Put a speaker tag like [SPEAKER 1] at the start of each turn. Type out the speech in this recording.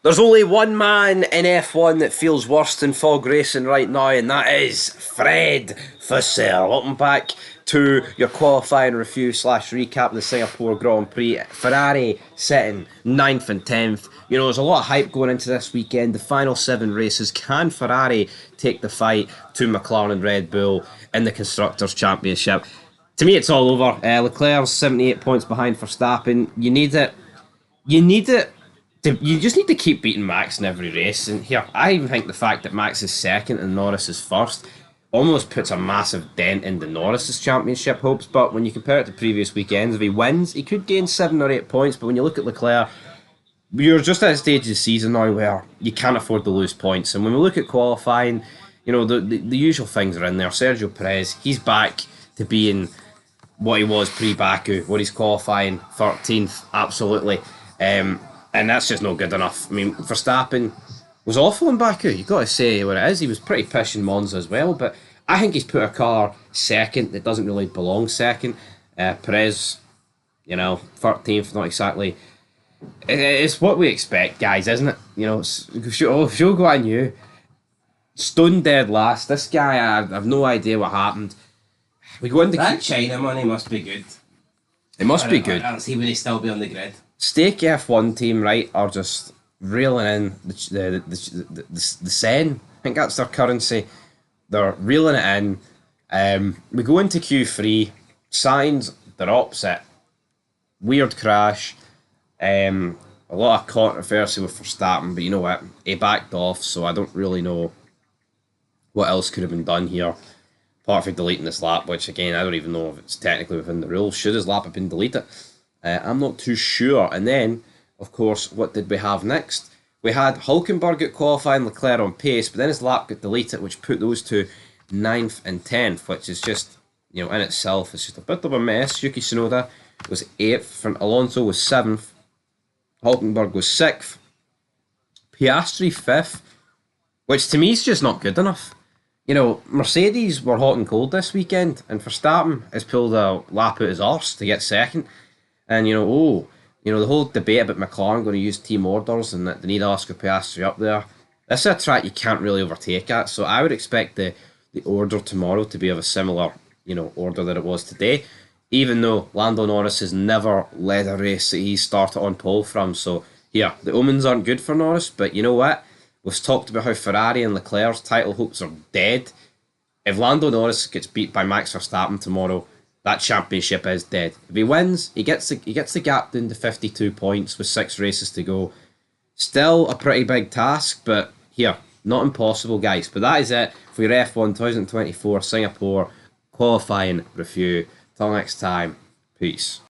[SPEAKER 1] There's only one man in F1 that feels worse than fog racing right now, and that is Fred Vasseur. Welcome back to your qualifying review slash recap of the Singapore Grand Prix. Ferrari sitting 9th and 10th. You know, there's a lot of hype going into this weekend. The final 7 races. Can Ferrari take the fight to McLaren and Red Bull in the Constructors' Championship? To me, it's all over. Leclerc's 78 points behind Verstappen. You need it. You need it. You just need to keep beating Max in every race. And here, I even think the fact that Max is second and Norris is first almost puts a massive dent into Norris's championship hopes. But when you compare it to previous weekends, if he wins, he could gain 7 or 8 points. But when you look at Leclerc, you're just at a stage of the season now where you can't afford to lose points. And when we look at qualifying, you know, the usual things are in there. Sergio Perez, he's back to being what he was pre-Baku, where he's qualifying 13th, absolutely. And that's just not good enough. I mean, Verstappen was awful in Baku. You've got to say what it is. He was pretty pish in Monza as well, but I think he's put a car second that doesn't really belong second. Perez, you know, 13th, not exactly. It's what we expect, guys, isn't it? You know, she'll go on you. Stone dead last. This guy, I have no idea what happened. We go into
[SPEAKER 2] that China money must be good.
[SPEAKER 1] It must be good.
[SPEAKER 2] I'll see would he still be on the grid.
[SPEAKER 1] Stake F1 team, right, are just reeling in the sen. I think that's their currency. They're reeling it in. We go into Q3. Signs they're opposite. Weird crash. A lot of controversy with Verstappen, but you know what? He backed off, so I don't really know what else could have been done here. Apart from deleting this lap, which again, I don't even know if it's technically within the rules. Should his lap have been deleted? I'm not too sure. And then, of course, what did we have next? We had Hulkenberg at qualifying, Leclerc on pace, but then his lap got deleted, which put those two 9th and 10th, which is just, you know, in itself, it's just a bit of a mess. Yuki Tsunoda was 8th, Alonso was 7th, Hulkenberg was 6th, Piastri 5th, which to me is just not good enough. You know, Mercedes were hot and cold this weekend, and Verstappen has pulled a lap out his arse to get second. And, you know, the whole debate about McLaren going to use team orders and that they need Oscar Piastri up there. This is a track you can't really overtake at, so I would expect the order tomorrow to be of a similar, you know, order that it was today, even though Lando Norris has never led a race that he started on pole from. So, yeah, the omens aren't good for Norris, but you know what? We've talked about how Ferrari and Leclerc's title hopes are dead. If Lando Norris gets beat by Max Verstappen tomorrow, that championship is dead. If he wins, he gets the gap down to 52 points with 6 races to go. Still a pretty big task, but here, not impossible, guys. But that is it for your F1 2024 Singapore qualifying review. Till next time, peace.